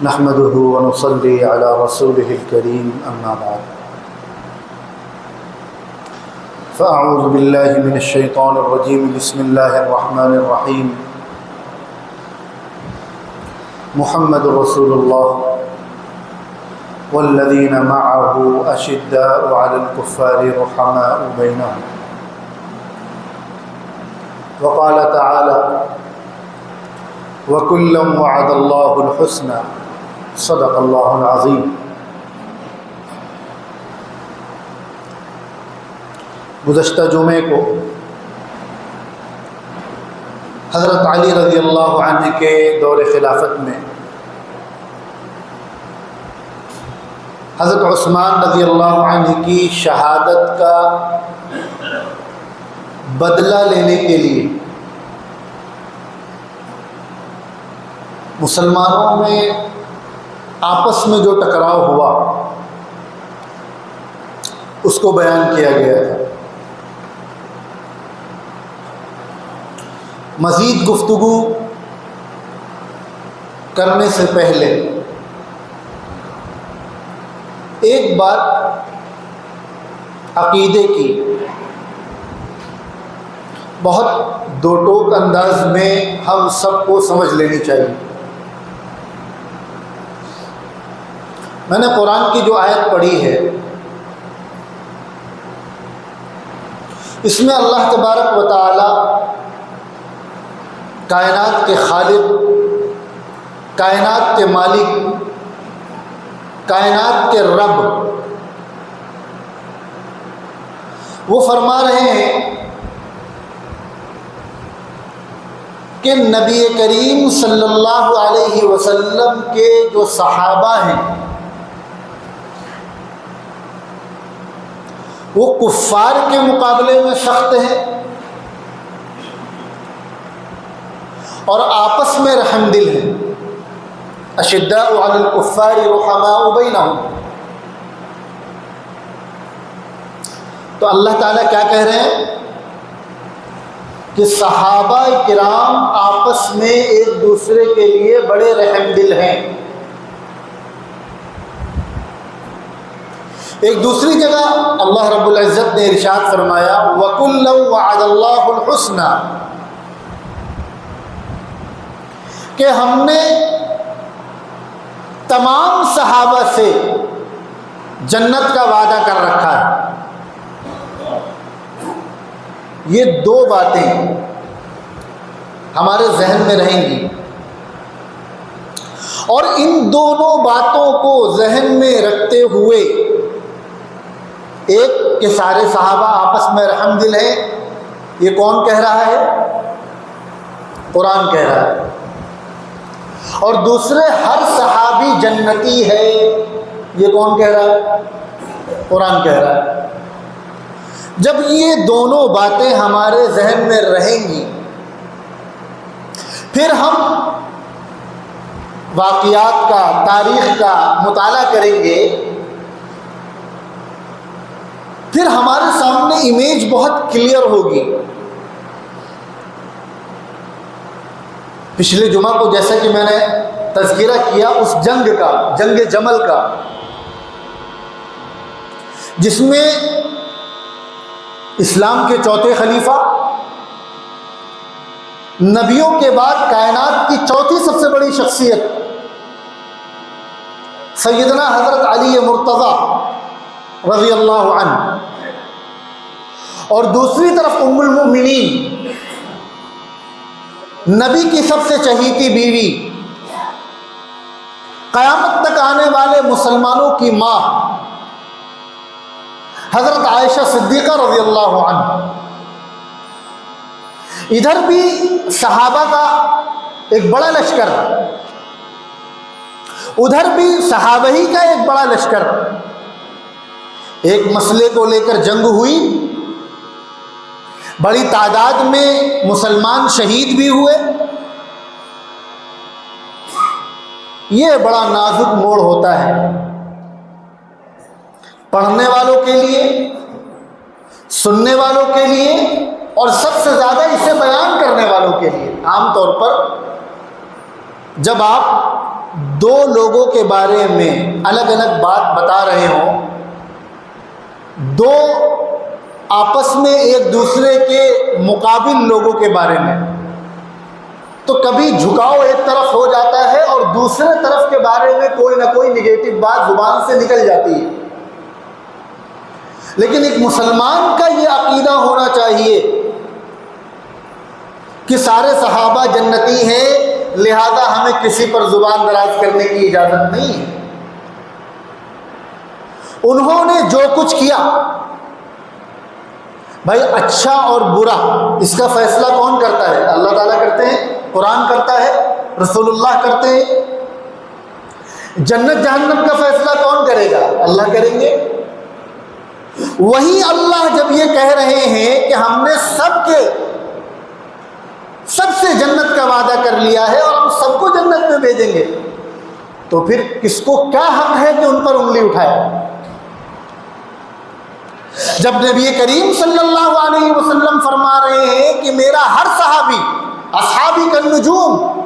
نحمده ونصلي على رسوله الكريم أما بعد فأعوذ بالله من الشيطان الرجيم بسم الله الرحمن الرحيم محمد رسول الله والذين معه أشداء على الكفار رحماء بينهم وقال تعالى وكلا وعد الله الحسنى صدق اللہ العظیم۔ گزشتہ جمعے کو حضرت علی رضی اللہ عنہ کے دور خلافت میں حضرت عثمان رضی اللہ عنہ کی شہادت کا بدلہ لینے کے لیے مسلمانوں میں آپس میں جو ٹکراؤ ہوا اس کو بیان کیا گیا تھا۔ مزید گفتگو کرنے سے پہلے ایک بات عقیدے کی بہت دو ٹوک انداز میں ہم سب کو سمجھ لینی چاہیے۔ میں نے قرآن کی جو آیت پڑھی ہے اس میں اللہ تبارک و تعالی کائنات کے خالق، کائنات کے مالک، کائنات کے رب وہ فرما رہے ہیں کہ نبی کریم صلی اللہ علیہ وسلم کے جو صحابہ ہیں وہ کفار کے مقابلے میں سخت ہیں اور آپس میں رحم دل ہیں۔ اشداء علی الکفار رحماء بینہم۔ تو اللہ تعالیٰ کیا کہہ رہے ہیں کہ صحابہ کرام آپس میں ایک دوسرے کے لیے بڑے رحم دل ہیں۔ ایک دوسری جگہ اللہ رب العزت نے ارشاد فرمایا وَكُلًّا وَعَدَ اللَّهُ الْحُسْنَى، کہ ہم نے تمام صحابہ سے جنت کا وعدہ کر رکھا ہے۔ یہ دو باتیں ہمارے ذہن میں رہیں گی اور ان دونوں باتوں کو ذہن میں رکھتے ہوئے ایک کہ سارے صحابہ آپس میں رحم دل ہیں، یہ کون کہہ رہا ہے؟ قرآن کہہ رہا ہے۔ اور دوسرے ہر صحابی جنتی ہے، یہ کون کہہ رہا ہے؟ قرآن کہہ رہا ہے۔ جب یہ دونوں باتیں ہمارے ذہن میں رہیں گی پھر ہم واقعات کا، تاریخ کا مطالعہ کریں گے، پھر ہمارے سامنے امیج بہت کلیئر ہوگی۔ پچھلے جمعہ کو جیسا کہ میں نے تذکرہ کیا اس جنگ کا، جنگ جمل کا، جس میں اسلام کے چوتھے خلیفہ، نبیوں کے بعد کائنات کی چوتھی سب سے بڑی شخصیت سیدنا حضرت علی مرتضی رضی اللہ عنہ، اور دوسری طرف ام المؤمنین نبی کی سب سے چہیتی بیوی، قیامت تک آنے والے مسلمانوں کی ماں حضرت عائشہ صدیقہ رضی اللہ عنہ۔ ادھر بھی صحابہ کا ایک بڑا لشکر، ادھر بھی صحابہ ہی کا ایک بڑا لشکر۔ ایک مسئلے کو لے کر جنگ ہوئی، بڑی تعداد میں مسلمان شہید بھی ہوئے۔ یہ بڑا نازک موڑ ہوتا ہے پڑھنے والوں کے لیے، سننے والوں کے لیے، اور سب سے زیادہ اسے بیان کرنے والوں کے لیے۔ عام طور پر جب آپ دو لوگوں کے بارے میں الگ الگ بات بتا رہے ہوں، دو آپس میں ایک دوسرے کے مقابل لوگوں کے بارے میں، تو کبھی جھکاؤ ایک طرف ہو جاتا ہے اور دوسرے طرف کے بارے میں کوئی نہ کوئی نگیٹو بات زبان سے نکل جاتی ہے۔ لیکن ایک مسلمان کا یہ عقیدہ ہونا چاہیے کہ سارے صحابہ جنتی ہیں، لہذا ہمیں کسی پر زبان دراز کرنے کی اجازت نہیں ہے۔ انہوں نے جو کچھ کیا، بھائی اچھا اور برا اس کا فیصلہ کون کرتا ہے؟ اللہ تعالیٰ کرتے ہیں، قرآن کرتا ہے، رسول اللہ کرتے ہیں۔ جنت جہنم کا فیصلہ کون کرے گا؟ اللہ کریں گے۔ وہی اللہ جب یہ کہہ رہے ہیں کہ ہم نے سب سے جنت کا وعدہ کر لیا ہے اور ہم سب کو جنت میں بھیجیں گے، تو پھر کس کو کیا حق ہے کہ ان پر انگلی اٹھائے؟ جب نبی کریم صلی اللہ علیہ وسلم فرما رہے ہیں کہ میرا ہر صحابی اصحابی کالنجوم،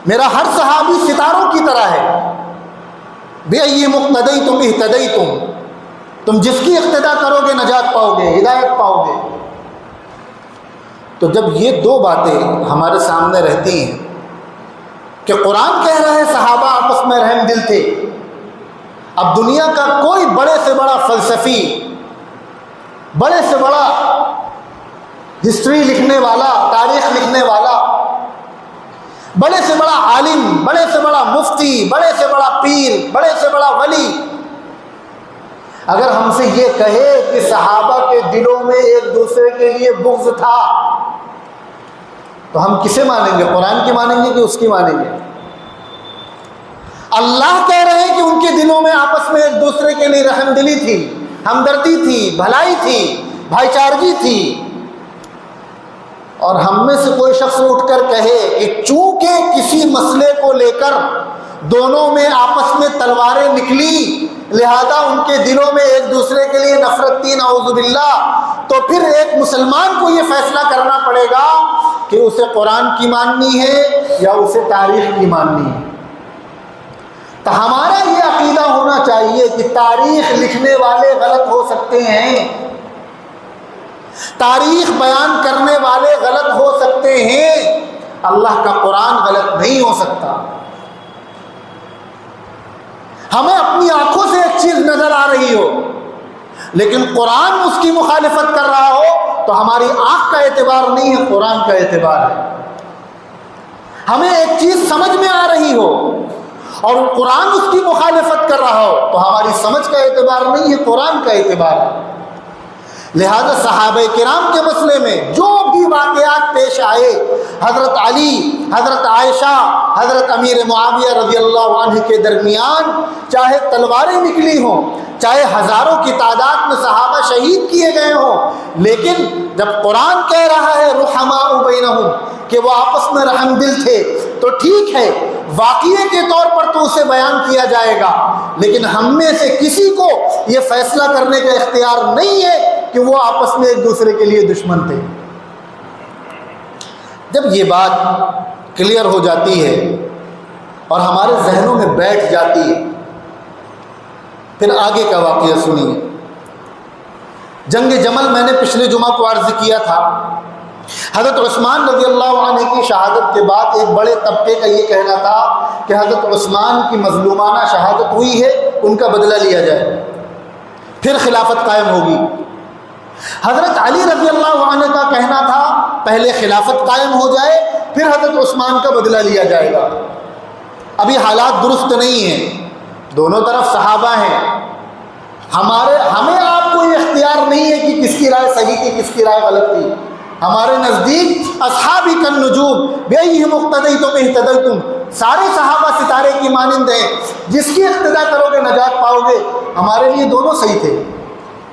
میرا ہر صحابی ستاروں کی طرح ہے، بِأَيِّ مُقْتَدَيْتُمْ اهْتَدَيْتُمْ، تم جس کی اقتداء کرو گے نجات پاؤ گے، ہدایت پاؤ گے۔ تو جب یہ دو باتیں ہمارے سامنے رہتی ہیں کہ قرآن کہہ رہا ہے صحابہ آپس میں رحم دل تھے، اب دنیا کا کوئی بڑے سے بڑا فلسفی، بڑے سے بڑا ہسٹری لکھنے والا، تاریخ لکھنے والا، بڑے سے بڑا عالم، بڑے سے بڑا مفتی، بڑے سے بڑا پیر، بڑے سے بڑا ولی، اگر ہم سے یہ کہے کہ صحابہ کے دلوں میں ایک دوسرے کے لیے بغض تھا، تو ہم کسے مانیں گے؟ قرآن کی مانیں گے کہ اس کی مانیں گے؟ اللہ کہہ رہے ہیں کہ ان کے دلوں میں آپس میں ایک دوسرے کے لیے رحم دلی تھی، ہمدردی تھی، بھلائی تھی، بھائی چارگی تھی، اور ہم میں سے کوئی شخص اٹھ کر کہے کہ چونکہ کسی مسئلے کو لے کر دونوں میں آپس میں تلواریں نکلی لہذا ان کے دلوں میں ایک دوسرے کے لیے نفرت تھی، نعوذ باللہ، تو پھر ایک مسلمان کو یہ فیصلہ کرنا پڑے گا کہ اسے قرآن کی ماننی ہے یا اسے تاریخ کی ماننی ہے۔ تو ہمارا یہ عقیدہ ہونا چاہیے کہ تاریخ لکھنے والے غلط ہو سکتے ہیں، تاریخ بیان کرنے والے غلط ہو سکتے ہیں، اللہ کا قرآن غلط نہیں ہو سکتا۔ ہمیں اپنی آنکھوں سے ایک چیز نظر آ رہی ہو لیکن قرآن اس کی مخالفت کر رہا ہو تو ہماری آنکھ کا اعتبار نہیں ہے، قرآن کا اعتبار ہے۔ ہمیں ایک چیز سمجھ میں آ رہی ہو اور قرآن اس کی مخالفت کر رہا ہو تو ہماری سمجھ کا اعتبار نہیں ہے، قرآن کا اعتبار ہے۔ لہذا صحابہ کرام کے مسئلے میں جو بھی واقعات پیش آئے، حضرت علی، حضرت عائشہ، حضرت امیر معاویہ رضی اللہ عنہ کے درمیان چاہے تلواریں نکلی ہوں، چاہے ہزاروں کی تعداد میں صحابہ شہید کیے گئے ہوں، لیکن جب قرآن کہہ رہا ہے رحماء بینہم کہ وہ آپس میں رحم دل تھے، تو ٹھیک ہے واقعے کے طور پر تو اسے بیان کیا جائے گا، لیکن ہم میں سے کسی کو یہ فیصلہ کرنے کا اختیار نہیں ہے کہ وہ آپس میں ایک دوسرے کے لیے دشمن تھے۔ جب یہ بات کلیئر ہو جاتی ہے اور ہمارے ذہنوں میں بیٹھ جاتی ہے، پھر آگے کا واقعہ سنیے۔ جنگ جمل میں نے پچھلے جمعہ کو عرض کیا تھا، حضرت عثمان رضی اللہ عنہ کی شہادت کے بعد ایک بڑے طبقے کا یہ کہنا تھا کہ حضرت عثمان کی مظلومانہ شہادت ہوئی ہے، ان کا بدلہ لیا جائے، پھر خلافت قائم ہوگی۔ حضرت علی رضی اللہ عنہ کا کہنا تھا پہلے خلافت قائم ہو جائے پھر حضرت عثمان کا بدلہ لیا جائے گا۔ ابھی حالات درست نہیں ہیں، دونوں طرف صحابہ ہیں، ہمیں آپ کو یہ اختیار نہیں ہے کہ کس کی رائے صحیح تھی کس کی رائے غلط تھی۔ ہمارے نزدیک اصحابی کالنجوم بِأَيِّهِمْ اقْتَدَيْتُمْ اهْتَدَيْتُمْ، سارے صحابہ ستارے کی مانند ہیں، جس کی اقتداء کرو گے نجات پاؤ گے۔ ہمارے لیے دونوں صحیح تھے،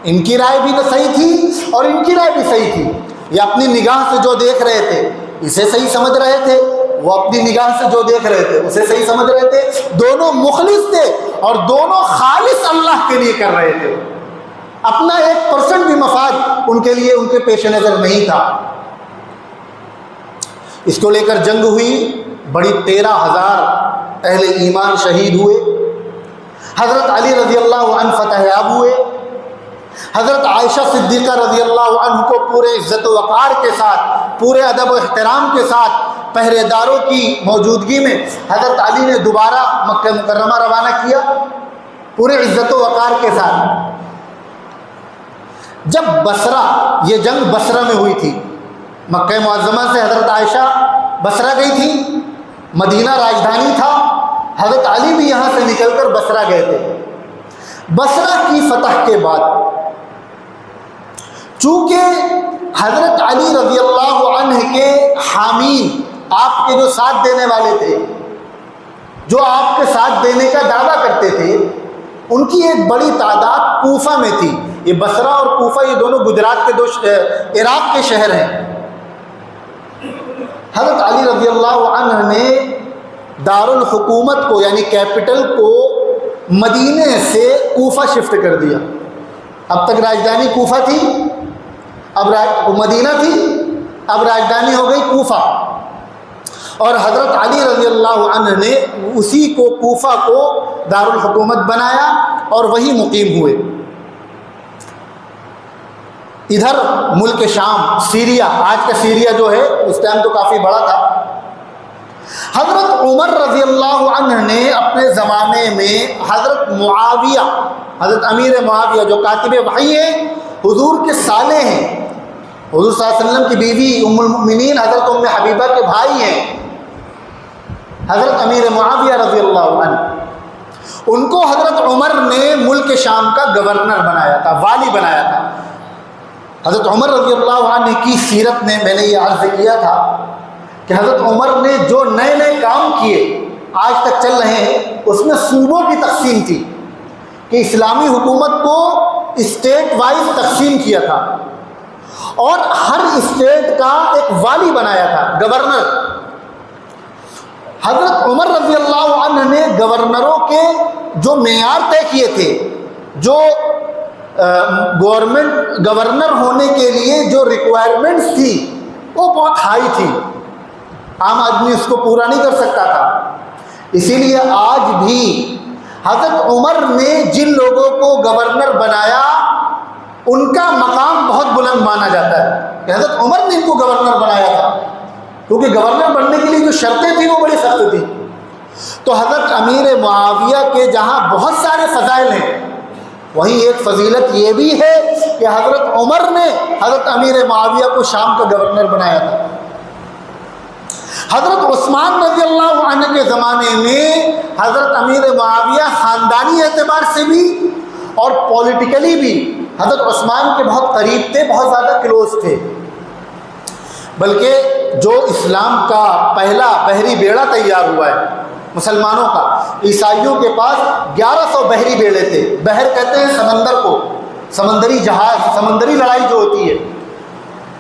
ان کی رائے بھی صحیح تھی اور ان کی رائے بھی صحیح تھی۔ یہ اپنی نگاہ سے جو دیکھ رہے تھے اسے صحیح سمجھ رہے تھے، وہ اپنی نگاہ سے جو دیکھ رہے تھے اسے صحیح سمجھ رہے تھے، دونوں مخلص تھے اور دونوں خالص اللہ کے لیے کر رہے تھے، اپنا 1% بھی مفاد ان کے لیے ان کے پیش نظر نہیں تھا۔ اس کو لے کر جنگ ہوئی، بڑی 13,000 اہل ایمان شہید ہوئے، حضرت علی رضی اللہ عنہ فتح یاب ہوئے، حضرت عائشہ صدیقہ رضی اللہ عنہ کو پورے عزت و وقار کے ساتھ، پورے ادب و احترام کے ساتھ، پہرے داروں کی موجودگی میں حضرت علی نے دوبارہ مکہ مکرمہ روانہ کیا پورے عزت و وقار کے ساتھ۔ جب بصرہ، یہ جنگ بصرہ میں ہوئی تھی، مکہ معظمہ سے حضرت عائشہ بصرہ گئی تھی، مدینہ راجدھانی تھا، حضرت علی بھی یہاں سے نکل کر بصرہ گئے تھے۔ بصرہ کی فتح کے بعد چونکہ حضرت علی رضی اللہ عنہ کے حامین، آپ کے جو ساتھ دینے والے تھے، جو آپ کے ساتھ دینے کا دعویٰ کرتے تھے، ان کی ایک بڑی تعداد کوفہ میں تھی۔ یہ بصرہ اور کوفہ یہ دونوں گجرات کے عراق کے شہر ہیں۔ حضرت علی رضی اللہ عنہ نے دارالحکومت کو یعنی کیپٹل کو مدینے سے کوفہ شفٹ کر دیا۔ اب تک راجدھانی کوفہ تھی، اب مدینہ تھی، اب راجدھانی ہو گئی کوفہ، اور حضرت علی رضی اللہ عنہ نے اسی کو کوفہ کو دارالحکومت بنایا اور وہی مقیم ہوئے۔ ادھر ملک شام، سیریا، آج کا سیریا جو ہے اس ٹائم تو کافی بڑا تھا، حضرت عمر رضی اللہ عنہ نے اپنے زمانے میں حضرت معاویہ، حضرت امیر معاویہ جو کاتب وحی ہیں، حضور کے سالے ہیں، حضور صلی اللہ علیہ وسلم کی بیوی ام المؤمنین حضرت ام حبیبہ کے بھائی ہیں، حضرت امیر معاویہ رضی اللہ عنہ، ان کو حضرت عمر نے ملک شام کا گورنر بنایا تھا، والی بنایا تھا۔ حضرت عمر رضی اللہ عنہ کی سیرت میں نے یہ عرض کیا تھا کہ حضرت عمر نے جو نئے نئے کام کیے آج تک چل رہے ہیں، اس میں صوبوں کی تقسیم تھی کہ اسلامی حکومت کو اسٹیٹ وائز تقسیم کیا تھا اور ہر اسٹیٹ کا ایک والی بنایا تھا، گورنر۔ حضرت عمر رضی اللہ عنہ نے گورنروں کے جو معیار طے کیے تھے، جو گورنر ہونے کے لیے جو ریکوائرمنٹس تھی وہ بہت ہائی تھی، عام آدمی اس کو پورا نہیں کر سکتا تھا۔ اسی لیے آج بھی حضرت عمر نے جن لوگوں کو گورنر بنایا ان کا مقام بہت بلند مانا جاتا ہے کہ حضرت عمر نے ان کو گورنر بنایا تھا، کیونکہ گورنر بننے کے لیے جو شرطیں تھیں وہ بڑی سخت تھیں۔ تو حضرت امیر معاویہ کے جہاں بہت سارے فضائل ہیں، وہیں ایک فضیلت یہ بھی ہے کہ حضرت عمر نے حضرت امیر معاویہ کو شام کا گورنر بنایا تھا۔ حضرت عثمان رضی اللہ عنہ کے زمانے میں حضرت امیر معاویہ خاندانی اعتبار سے بھی اور پولیٹیکلی بھی حضرت عثمان کے بہت قریب تھے، بہت زیادہ کلوز تھے، بلکہ جو اسلام کا پہلا بحری بیڑا تیار ہوا ہے مسلمانوں کا، عیسائیوں کے پاس 1100 بحری بیڑے تھے۔ بحر کہتے ہیں سمندر کو، سمندری جہاز، سمندری لڑائی جو ہوتی ہے،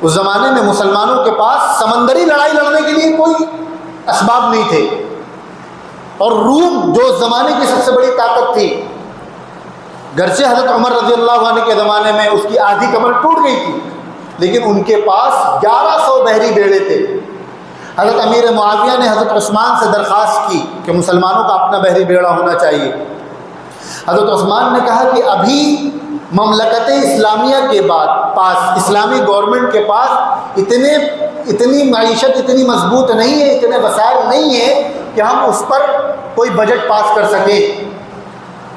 اس زمانے میں مسلمانوں کے پاس سمندری لڑائی لڑنے کے لیے کوئی اسباب نہیں تھے، اور روم جو اس زمانے کی سب سے بڑی طاقت تھی، گرچہ حضرت عمر رضی اللہ عنہ کے زمانے میں اس کی آدھی کمر ٹوٹ گئی تھی، لیکن ان کے پاس 1100 بحری بیڑے تھے۔ حضرت امیر معاویہ نے حضرت عثمان سے درخواست کی کہ مسلمانوں کا اپنا بحری بیڑا ہونا چاہیے۔ حضرت عثمان نے کہا کہ ابھی مملکت اسلامیہ کے پاس، اسلامی گورنمنٹ کے پاس اتنی معیشت اتنی مضبوط نہیں ہے، اتنے وسائل نہیں ہیں کہ ہم اس پر کوئی بجٹ پاس کر سکیں۔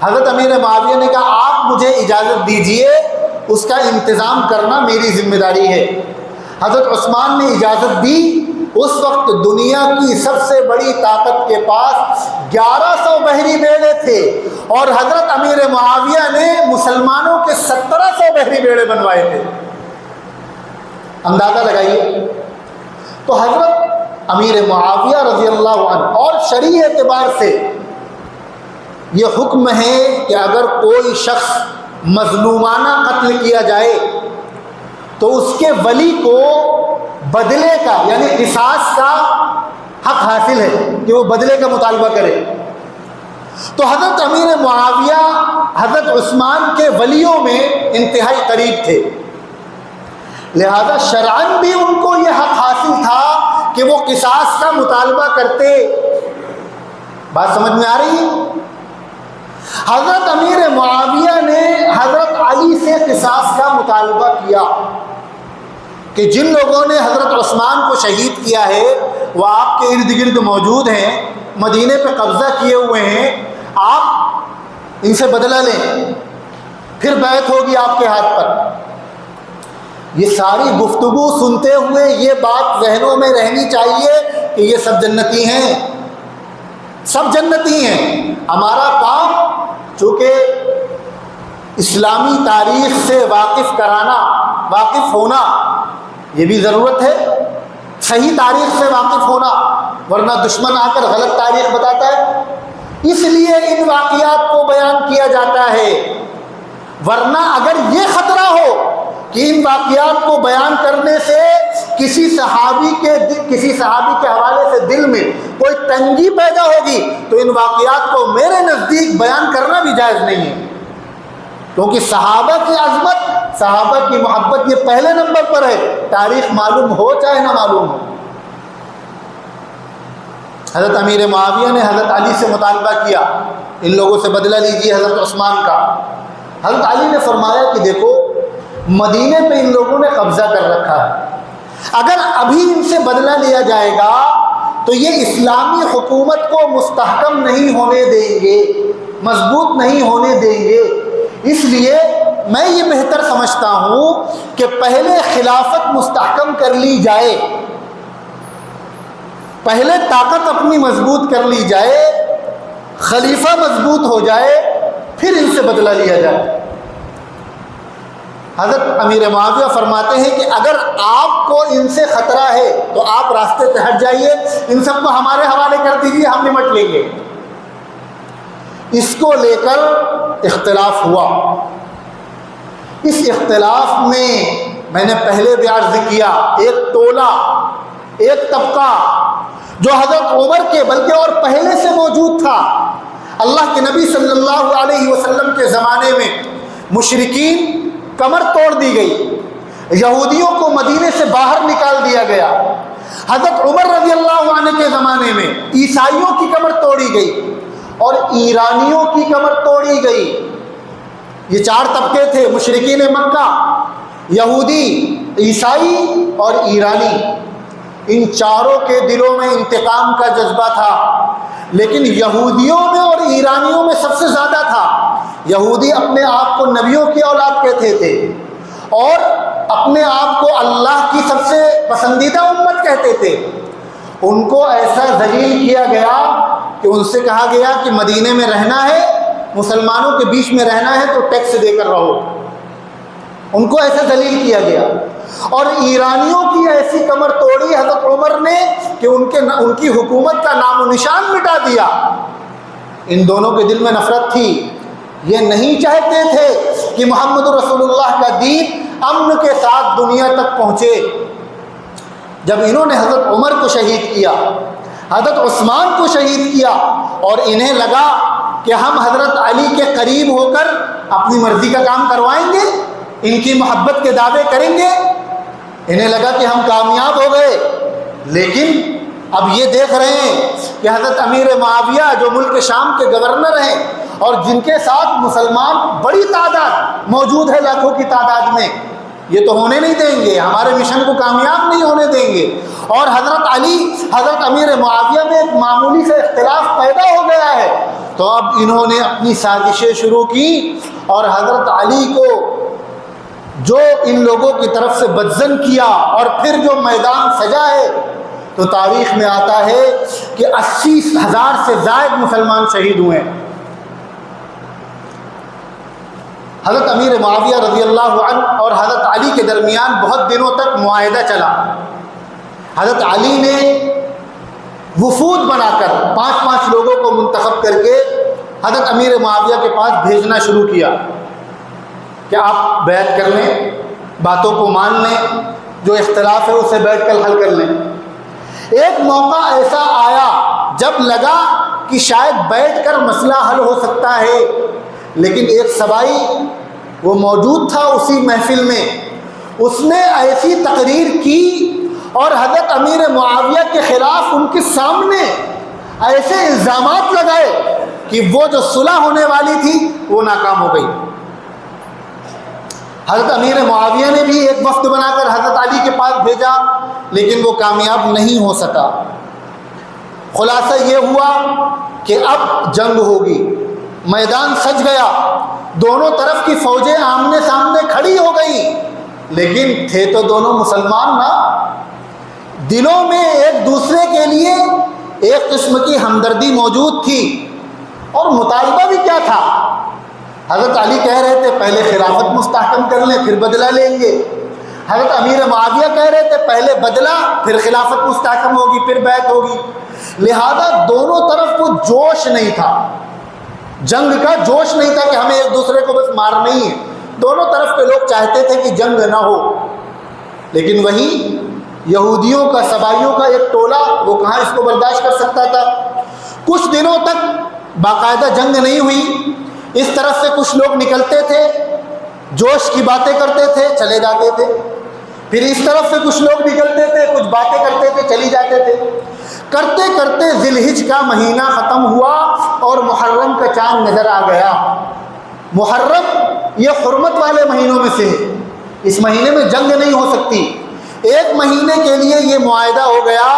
حضرت امیر معاویہ نے کہا آپ مجھے اجازت دیجئے، اس کا انتظام کرنا میری ذمہ داری ہے۔ حضرت عثمان نے اجازت دی۔ اس وقت دنیا کی سب سے بڑی طاقت کے پاس 1100 بحری بیڑے تھے، اور حضرت امیر معاویہ نے مسلمانوں کے 1700 بحری بیڑے بنوائے تھے۔ اندازہ لگائیے۔ تو حضرت امیر معاویہ رضی اللہ عنہ، اور شرعی اعتبار سے یہ حکم ہے کہ اگر کوئی شخص مظلومانہ قتل کیا جائے تو اس کے ولی کو بدلے کا یعنی قصاص کا حق حاصل ہے کہ وہ بدلے کا مطالبہ کرے۔ تو حضرت امیر معاویہ حضرت عثمان کے ولیوں میں انتہائی قریب تھے، لہذا شرعاً بھی ان کو یہ حق حاصل تھا کہ وہ قصاص کا مطالبہ کرتے۔ بات سمجھ میں آ رہی ہے؟ حضرت امیر معاویہ نے حضرت علی سے قصاص کا مطالبہ کیا کہ جن لوگوں نے حضرت عثمان کو شہید کیا ہے وہ آپ کے ارد گرد موجود ہیں، مدینے پہ قبضہ کیے ہوئے ہیں، آپ ان سے بدلہ لیں، پھر بیعت ہوگی آپ کے ہاتھ پر۔ یہ ساری گفتگو سنتے ہوئے یہ بات ذہنوں میں رہنی چاہیے کہ یہ سب جنتی ہیں، سب جنتی ہیں۔ ہمارا کام چونکہ اسلامی تاریخ سے واقف کرانا، واقف ہونا، یہ بھی ضرورت ہے، صحیح تاریخ سے واقف ہونا، ورنہ دشمن آ کر غلط تاریخ بتاتا ہے۔ اس لیے ان واقعات کو بیان کیا جاتا ہے، ورنہ اگر یہ خطرہ ہو کہ ان واقعات کو بیان کرنے سے کسی صحابی کے حوالے سے دل میں کوئی تنگی پیدا ہوگی تو ان واقعات کو میرے نزدیک بیان کرنا بھی جائز نہیں ہے، کیونکہ صحابہ کی عظمت، صحابہ کی محبت یہ پہلے نمبر پر ہے، تاریخ معلوم ہو چاہے نہ معلوم ہو۔ حضرت امیر معاویہ نے حضرت علی سے مطالبہ کیا، ان لوگوں سے بدلہ لیجیے حضرت عثمان کا۔ حضرت علی نے فرمایا کہ دیکھو مدینے پہ ان لوگوں نے قبضہ کر رکھا ہے، اگر ابھی ان سے بدلہ لیا جائے گا تو یہ اسلامی حکومت کو مستحکم نہیں ہونے دیں گے، مضبوط نہیں ہونے دیں گے، اس لیے میں یہ بہتر سمجھتا ہوں کہ پہلے خلافت مستحکم کر لی جائے، پہلے طاقت اپنی مضبوط کر لی جائے، خلیفہ مضبوط ہو جائے، پھر ان سے بدلہ لیا جائے۔ حضرت امیر معاویہ فرماتے ہیں کہ اگر آپ کو ان سے خطرہ ہے تو آپ راستے سے ہٹ جائیے، ان سب کو ہمارے حوالے کر دیجیے، ہم نمٹ لیں گے۔ اس کو لے کر اختلاف ہوا۔ اس اختلاف میں نے پہلے بھی عرض کیا، ایک ٹولہ، ایک طبقہ جو حضرت عمر کے بلکہ اور پہلے سے موجود تھا، اللہ کے نبی صلی اللہ علیہ وسلم کے زمانے میں مشرکین کمر توڑ دی گئی، یہودیوں کو مدینے سے باہر نکال دیا گیا، حضرت عمر رضی اللہ عنہ کے زمانے میں عیسائیوں کی کمر توڑی گئی اور ایرانیوں کی کمر توڑی گئی۔ یہ چار طبقے تھے، مشرکین مکہ، یہودی، عیسائی اور ایرانی۔ ان چاروں کے دلوں میں انتقام کا جذبہ تھا، لیکن یہودیوں میں اور ایرانیوں میں سب سے زیادہ تھا۔ یہودی اپنے آپ کو نبیوں کی اولاد کہتے تھے اور اپنے آپ کو اللہ کی سب سے پسندیدہ امت کہتے تھے۔ ان کو ایسا ذلیل کیا گیا کہ ان سے کہا گیا کہ مدینے میں رہنا ہے، مسلمانوں کے بیچ میں رہنا ہے تو ٹیکس دے کر رہو۔ ان کو ایسا ذلیل کیا گیا، اور ایرانیوں کی ایسی کمر توڑی حضرت عمر نے کہ ان کی حکومت کا نام و نشان مٹا دیا۔ ان دونوں کے دل میں نفرت تھی، یہ نہیں چاہتے تھے کہ محمد رسول اللہ کا دین امن کے ساتھ دنیا تک پہنچے۔ جب انہوں نے حضرت عمر کو شہید کیا، حضرت عثمان کو شہید کیا، اور انہیں لگا کہ ہم حضرت علی کے قریب ہو کر اپنی مرضی کا کام کروائیں گے، ان کی محبت کے دعوے کریں گے، انہیں لگا کہ ہم کامیاب ہو گئے۔ لیکن اب یہ دیکھ رہے ہیں کہ حضرت امیر معاویہ جو ملک شام کے گورنر ہیں اور جن کے ساتھ مسلمان بڑی تعداد موجود ہے، لاکھوں کی تعداد میں، یہ تو ہونے نہیں دیں گے، ہمارے مشن کو کامیاب نہیں ہونے دیں گے۔ اور حضرت علی، حضرت امیر معاویہ میں ایک معمولی سے اختلاف پیدا ہو گیا ہے، تو اب انہوں نے اپنی سازشیں شروع کی اور حضرت علی کو جو ان لوگوں کی طرف سے بدظن کیا، اور پھر جو میدان سجا ہے تو تاریخ میں آتا ہے کہ 80,000 سے زائد مسلمان شہید ہوئے۔ حضرت امیر معاویہ رضی اللہ عنہ اور حضرت علی کے درمیان بہت دنوں تک معاہدہ چلا۔ حضرت علی نے وفود بنا کر 5 لوگوں کو منتخب کر کے حضرت امیر معاویہ کے پاس بھیجنا شروع کیا کہ آپ بیعت کر لیں، باتوں کو مان لیں، جو اختلاف ہے اسے بیٹھ کر حل کر لیں۔ ایک موقع ایسا آیا جب لگا کہ شاید بیٹھ کر مسئلہ حل ہو سکتا ہے، لیکن ایک سبائی وہ موجود تھا اسی محفل میں، اس نے ایسی تقریر کی اور حضرت امیر معاویہ کے خلاف ان کے سامنے ایسے الزامات لگائے کہ وہ جو صلح ہونے والی تھی وہ ناکام ہو گئی۔ حضرت امیر معاویہ نے بھی ایک وفد بنا کر حضرت علی کے پاس بھیجا، لیکن وہ کامیاب نہیں ہو سکا۔ خلاصہ یہ ہوا کہ اب جنگ ہوگی، میدان سج گیا، دونوں طرف کی فوجیں آمنے سامنے کھڑی ہو گئی، لیکن تھے تو دونوں مسلمان نا۔ دلوں میں ایک دوسرے کے لیے ایک قسم کی ہمدردی موجود تھی، اور مطالبہ بھی کیا تھا؟ حضرت علی کہہ رہے تھے پہلے خلافت مستحکم کر لیں پھر بدلہ لیں گے، حضرت امیر معاویہ کہہ رہے تھے پہلے بدلہ پھر خلافت مستحکم ہوگی پھر بیعت ہوگی۔ لہذا دونوں طرف کو جوش نہیں تھا، جنگ کا جوش نہیں تھا کہ ہمیں ایک دوسرے کو بس مارنا ہی ہے۔ دونوں طرف کے لوگ چاہتے تھے کہ جنگ نہ ہو، لیکن وہی یہودیوں کا، سبائیوں کا ایک ٹولہ وہ کہاں اس کو برداشت کر سکتا تھا۔ کچھ دنوں تک باقاعدہ جنگ نہیں ہوئی، اس طرف سے کچھ لوگ نکلتے تھے، جوش کی باتیں کرتے تھے، چلے جاتے تھے، پھر اس طرف سے کچھ لوگ نکلتے تھے، کچھ باتیں کرتے تھے، چلی جاتے تھے۔ کرتے کرتے ذی الحجہ کا مہینہ ختم ہوا اور محرم کا چاند نظر آ گیا۔ محرم یہ حرمت والے مہینوں میں سے ہے، اس مہینے میں جنگ نہیں ہو سکتی۔ ایک مہینے کے لیے یہ معاہدہ ہو گیا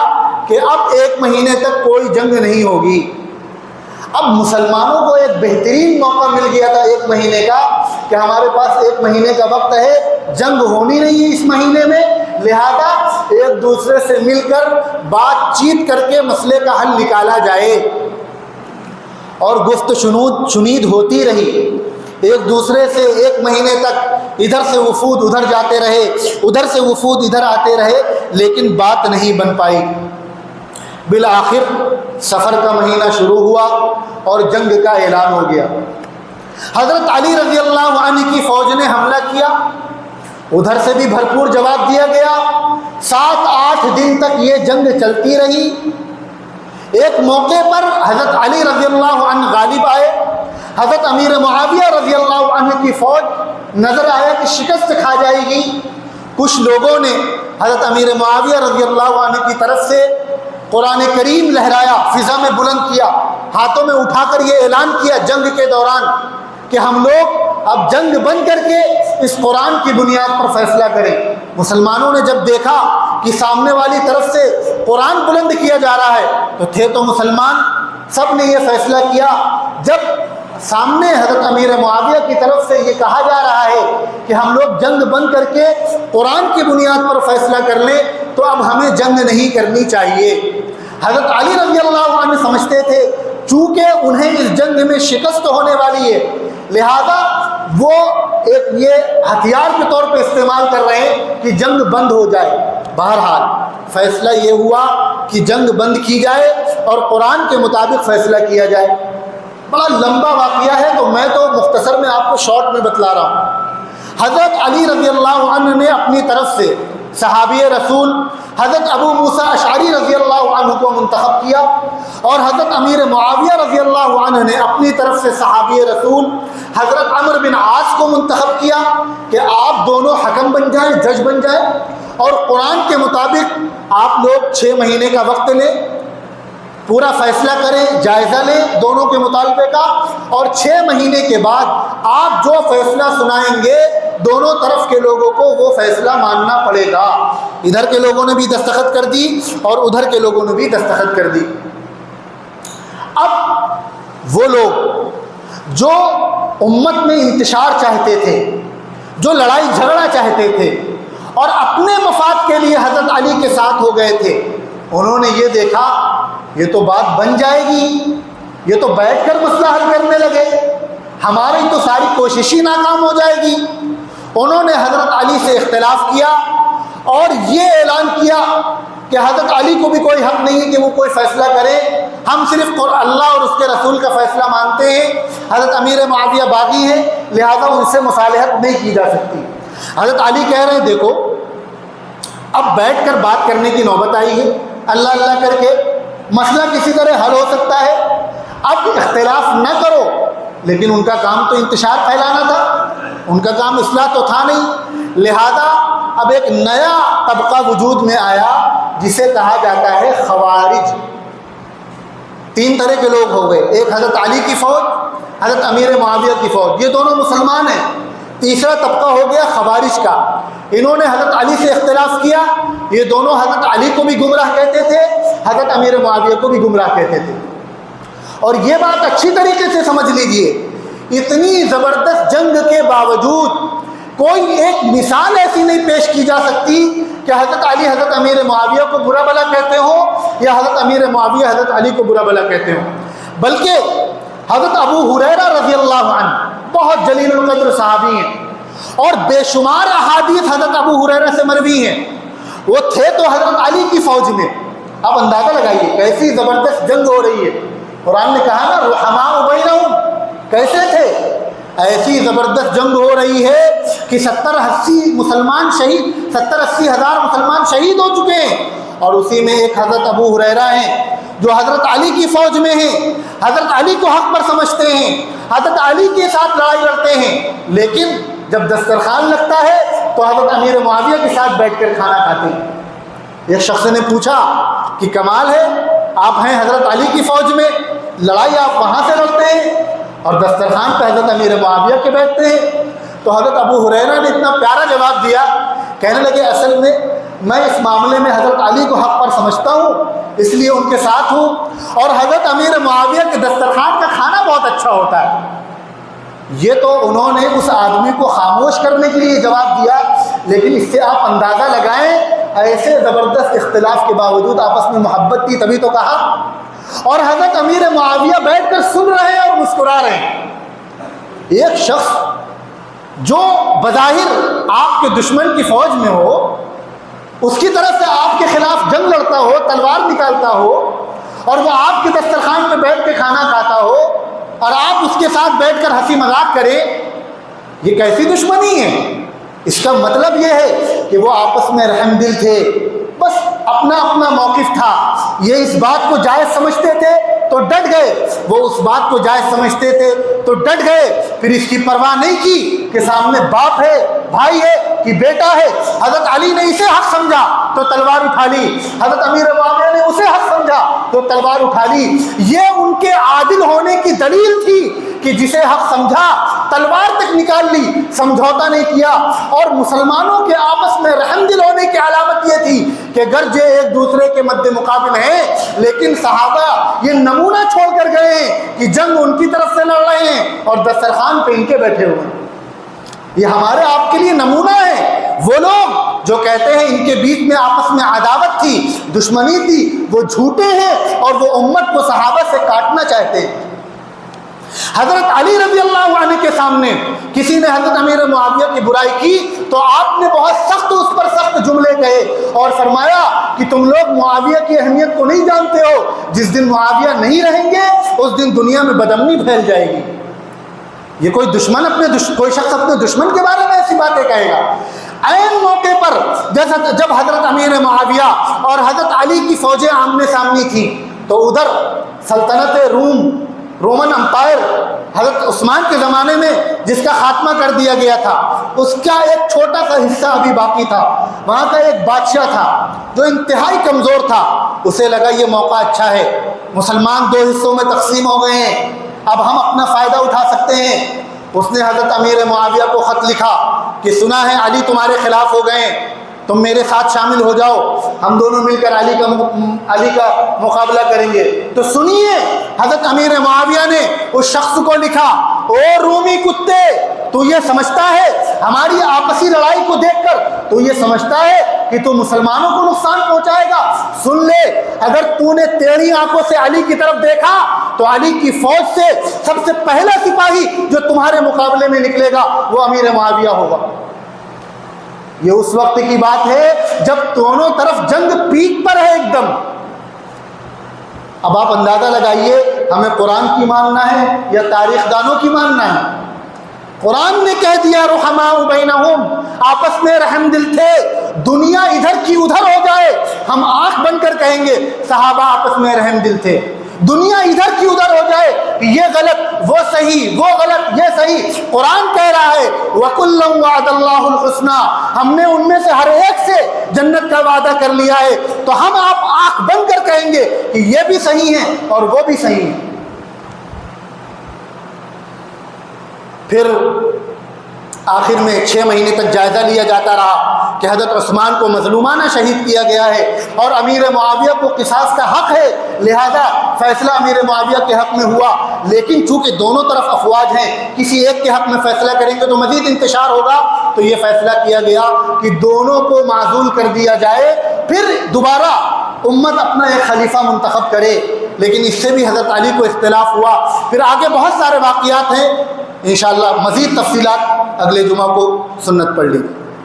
کہ اب ایک مہینے تک کوئی جنگ نہیں ہوگی۔ اب مسلمانوں کو ایک بہترین موقع مل گیا تھا ایک مہینے کا، کہ ہمارے پاس ایک مہینے کا وقت ہے، جنگ ہونی نہیں ہے اس مہینے میں، لہذا ایک دوسرے سے مل کر بات چیت کر کے مسئلے کا حل نکالا جائے۔ اور گفت شنید ہوتی رہی، ایک دوسرے سے ایک مہینے تک ادھر سے وفود ادھر جاتے رہے، ادھر سے وفود ادھر آتے رہے، لیکن بات نہیں بن پائی۔ بالآخر سفر کا مہینہ شروع ہوا اور جنگ کا اعلان ہو گیا۔ حضرت علی رضی اللہ عنہ کی فوج نے حملہ کیا، ادھر سے بھی بھرپور جواب دیا گیا۔ 7-8 دن تک یہ جنگ چلتی رہی۔ ایک موقع پر حضرت علی رضی اللہ عنہ غالب آئے، حضرت امیر معاویہ رضی اللہ عنہ کی فوج نظر آیا کہ شکست کھا جائے گی۔ کچھ لوگوں نے حضرت امیر معاویہ رضی اللہ عنہ کی طرف سے قرآن کریم لہرایا، فضا میں بلند کیا، ہاتھوں میں اٹھا کر یہ اعلان کیا جنگ کے دوران کہ ہم لوگ اب جنگ بند کر کے اس قرآن کی بنیاد پر فیصلہ کریں۔ مسلمانوں نے جب دیکھا کہ سامنے والی طرف سے قرآن بلند کیا جا رہا ہے تو تھے تو مسلمان، سب نے یہ فیصلہ کیا۔ جب سامنے حضرت امیر معاویہ کی طرف سے یہ کہا جا رہا ہے کہ ہم لوگ جنگ بند کر کے قرآن کی بنیاد پر فیصلہ کر لیں، تو اب ہمیں جنگ نہیں کرنی چاہیے۔ حضرت علی رضی اللہ عنہ سمجھتے تھے چونکہ انہیں اس جنگ میں شکست ہونے والی ہے، لہذا وہ ایک یہ ہتھیار کے طور پہ استعمال کر رہے ہیں کہ جنگ بند ہو جائے۔ بہرحال فیصلہ یہ ہوا کہ جنگ بند کی جائے اور قرآن کے مطابق فیصلہ کیا جائے۔ بڑا لمبا واقعہ ہے تو میں تو مختصر میں آپ کو شارٹ میں بتلا رہا ہوں۔ حضرت علی رضی اللہ عنہ نے اپنی طرف سے صحابی رسول حضرت ابو موسیٰ اشعری رضی اللہ عنہ کو منتخب کیا، اور حضرت امیر معاویہ رضی اللہ عنہ نے اپنی طرف سے صحابی رسول حضرت عمرو بن عاص کو منتخب کیا کہ آپ دونوں حکم بن جائیں، جج بن جائیں، اور قرآن کے مطابق آپ لوگ 6 مہینے کا وقت لیں، پورا فیصلہ کریں، جائزہ لیں دونوں کے مطالبے کا، اور 6 مہینے کے بعد آپ جو فیصلہ سنائیں گے دونوں طرف کے لوگوں کو وہ فیصلہ ماننا پڑے گا۔ ادھر کے لوگوں نے بھی دستخط کر دی اور ادھر کے لوگوں نے بھی دستخط کر دی۔ اب وہ لوگ جو امت میں انتشار چاہتے تھے، جو لڑائی جھگڑا چاہتے تھے اور اپنے مفاد کے لیے حضرت علی کے ساتھ ہو گئے تھے، انہوں نے یہ دیکھا یہ تو بات بن جائے گی، یہ تو بیٹھ کر مسئلہ حل کرنے لگے، ہماری تو ساری کوشش ہی ناکام ہو جائے گی۔ انہوں نے حضرت علی سے اختلاف کیا اور یہ اعلان کیا کہ حضرت علی کو بھی کوئی حق نہیں ہے کہ وہ کوئی فیصلہ کرے، ہم صرف اللہ اور اس کے رسول کا فیصلہ مانتے ہیں۔ حضرت امیر معاویہ باغی ہیں، لہذا ان سے مصالحت نہیں کی جا سکتی۔ حضرت علی کہہ رہے ہیں دیکھو اب بیٹھ کر بات کرنے کی نوبت آئی ہے، اللہ اللہ کر کے مسئلہ کسی طرح حل ہو سکتا ہے، اب اختلاف نہ کرو۔ لیکن ان کا کام تو انتشار پھیلانا تھا، ان کا کام اصلاح تو تھا نہیں، لہذا اب ایک نیا طبقہ وجود میں آیا جسے کہا جاتا ہے خوارج۔ تین طرح کے لوگ ہو گئے، ایک حضرت علی کی فوج، حضرت امیر معاویہ کی فوج، یہ دونوں مسلمان ہیں۔ تیسرا طبقہ ہو گیا خوارج کا، انہوں نے حضرت علی سے اختلاف کیا، یہ دونوں حضرت علی کو بھی گمراہ کہتے تھے، حضرت امیر معاویہ کو بھی گمراہ کہتے تھے۔ اور یہ بات اچھی طریقے سے سمجھ لیجئے، اتنی زبردست جنگ کے باوجود کوئی ایک مثال ایسی نہیں پیش کی جا سکتی کہ حضرت علی حضرت امیر معاویہ کو برا بھلا کہتے ہوں یا حضرت امیر معاویہ حضرت علی کو برا بھلا کہتے ہوں، بلکہ حضرت ابو ہریرہ رضی اللہ عنہ بہت جلیل القدر صحابی ہیں، اور بے شمار احادیث حضرت ابو ہریرہ سے مروی ہیں۔ وہ تھے تو حضرت علی کی فوج میں، آپ اندازہ لگائیے کیسی زبردست جنگ ہو رہی ہے۔ قرآن نے کہا نا رحماء بینہم، کیسے تھے؟ ایسی زبردست جنگ ہو رہی ہے کہ 70-80 مسلمان شہید، 70-80 ہزار مسلمان شہید ہو چکے ہیں، اور اسی میں ایک حضرت ابو ہریرہ ہیں جو حضرت علی کی فوج میں ہیں، حضرت علی کو حق پر سمجھتے ہیں، حضرت علی کے ساتھ لڑائی لڑتے ہیں، لیکن جب دسترخوان لگتا ہے تو حضرت امیر معاویہ کے ساتھ بیٹھ کر کھانا کھاتے ہیں۔ ایک شخص نے پوچھا کہ کمال ہے، آپ ہیں حضرت علی کی فوج میں، لڑائی آپ وہاں سے لڑتے ہیں اور دسترخوان پہ حضرت امیر معاویہ کے بیٹھتے ہیں؟ تو حضرت ابو ہریرہ نے اتنا پیارا جواب دیا، کہنے لگے اصل میں اس معاملے میں حضرت علی کو حق پر سمجھتا ہوں، اس لیے ان کے ساتھ ہوں، اور حضرت امیر معاویہ کے دسترخوان کا کھانا بہت اچھا ہوتا ہے۔ یہ تو انہوں نے اس آدمی کو خاموش کرنے کے لیے جواب دیا، لیکن اس سے آپ اندازہ لگائیں ایسے زبردست اختلاف کے باوجود آپس میں محبت تھی، تبھی تو کہا۔ اور حضرت امیر معاویہ بیٹھ کر سن رہے ہیں اور مسکرا رہے ہیں۔ ایک شخص جو بظاہر آپ کے دشمن کی فوج میں ہو، اس کی طرف سے آپ کے خلاف جنگ لڑتا ہو، تلوار نکالتا ہو، اور وہ آپ کے دسترخوان پہ بیٹھ کے کھانا کھاتا ہو اور آپ اس کے ساتھ بیٹھ کر ہنسی مذاق کریں، یہ کیسی دشمنی ہے؟ اس کا مطلب یہ ہے کہ وہ آپس میں رحم دل تھے، بس اپنا اپنا موقف تھا۔ یہ اس بات کو جائز سمجھتے تھے تو ڈٹ گئے، وہ اس بات کو جائز سمجھتے تھے تو ڈٹ گئے، پھر اس کی پرواہ نہیں کی کہ سامنے باپ ہے، بھائی ہے کہ بیٹا ہے۔ حضرت علی نے اسے حق سمجھا تو تلوار اٹھا لی، حضرت امیر معاویہ نے اسے حق سمجھا تو تلوار اٹھا لی۔ یہ ان کے عادل ہونے کی دلیل تھی کہ جسے حق سمجھا تلوار تک نکال لی، سمجھوتا نہیں کیا۔ اور مسلمانوں کے آپس میں رحم دل ہونے کی علامت یہ تھی کہ گرچہ ایک دوسرے کے مد مقابل ہیں، لیکن صحابہ یہ نمونہ چھوڑ کر گئے ہیں کہ جنگ ان کی طرف سے لڑ رہے ہیں اور دسترخوان پہ ان کے بیٹھے ہوئے ہیں۔ یہ ہمارے آپ کے لیے نمونہ ہے۔ وہ لوگ جو کہتے ہیں ان کے بیچ میں آپس میں عداوت تھی، دشمنی تھی، وہ جھوٹے ہیں اور وہ امت کو صحابہ سے کاٹنا چاہتے ہیں۔ حضرت علی رضی اللہ عنہ کے سامنے کسی نے حضرت امیر معاویہ کی برائی کی تو آپ نے بہت سخت اس پر سخت جملے کہے اور فرمایا کہ تم لوگ معاویہ کی اہمیت کو نہیں جانتے ہو، جس دن معاویہ نہیں رہیں گے اس دن دنیا میں بدامنی پھیل جائے گی۔ یہ کوئی دشمن کوئی شخص اپنے دشمن کے بارے میں ایسی باتیں کہے گا؟ عین موقع پر جب حضرت امیر معاویہ اور حضرت علی کی فوجیں آمنے سامنے تھیں تو ادھر سلطنت رومن امپائر حضرت عثمان کے زمانے میں جس کا خاتمہ کر دیا گیا تھا، اس کا ایک چھوٹا سا حصہ ابھی باقی تھا۔ وہاں کا ایک بادشاہ تھا جو انتہائی کمزور تھا، اسے لگا یہ موقع اچھا ہے، مسلمان دو حصوں میں تقسیم ہو گئے ہیں، اب ہم اپنا فائدہ اٹھا سکتے ہیں۔ اس نے حضرت امیر معاویہ کو خط لکھا کہ سنا ہے علی تمہارے خلاف ہو گئے ہیں، تم میرے ساتھ شامل ہو جاؤ، ہم دونوں مل کر علی کا مقابلہ کریں گے۔ تو سنیے حضرت امیر معاویہ نے اس شخص کو لکھا، او رومی کتے، تو یہ سمجھتا ہے ہماری آپسی لڑائی کو دیکھ کر تو یہ سمجھتا ہے کہ تو مسلمانوں کو نقصان پہنچائے گا؟ سن لے، اگر تو نے تیری آنکھوں سے علی کی طرف دیکھا تو علی کی فوج سے سب سے پہلا سپاہی جو تمہارے مقابلے میں نکلے گا وہ امیر معاویہ ہوگا۔ یہ اس وقت کی بات ہے جب دونوں طرف جنگ پیک پر ہے ایک دم۔ اب آپ اندازہ لگائیے ہمیں قرآن کی ماننا ہے یا تاریخ دانوں کی ماننا ہے؟ قرآن نے کہہ دیا رحماء بینہم، آپس میں رحم دل تھے، دنیا ادھر کی ادھر ہو جائے ہم آنکھ بند کر کہیں گے صحابہ آپس میں رحم دل تھے۔ دنیا ادھر کی ادھر ہو جائے، یہ غلط وہ صحیح، وہ غلط یہ صحیح، قرآن کہہ رہا ہے وَكُلًّا وَعَدَ اللَّهُ الْحُسْنَىٰ، ہم نے ان میں سے ہر ایک سے جنت کا وعدہ کر لیا ہے، تو ہم آپ آنکھ بند کر کہیں گے کہ یہ بھی صحیح ہے اور وہ بھی صحیح ہے۔ پھر آخر میں 6 مہینے تک جائزہ لیا جاتا رہا کہ حضرت عثمان کو مظلومانہ شہید کیا گیا ہے اور امیر معاویہ کو قصاص کا حق ہے، لہذا فیصلہ امیر معاویہ کے حق میں ہوا۔ لیکن چونکہ دونوں طرف افواج ہیں، کسی ایک کے حق میں فیصلہ کریں گے تو مزید انتشار ہوگا، تو یہ فیصلہ کیا گیا کہ دونوں کو معزول کر دیا جائے، پھر دوبارہ امت اپنا ایک خلیفہ منتخب کرے۔ لیکن اس سے بھی حضرت علی کو اختلاف ہوا۔ پھر آگے بہت سارے واقعات ہیں، انشاءاللہ مزید تفصیلات اگلے جمعہ کو سنت پڑھ لی۔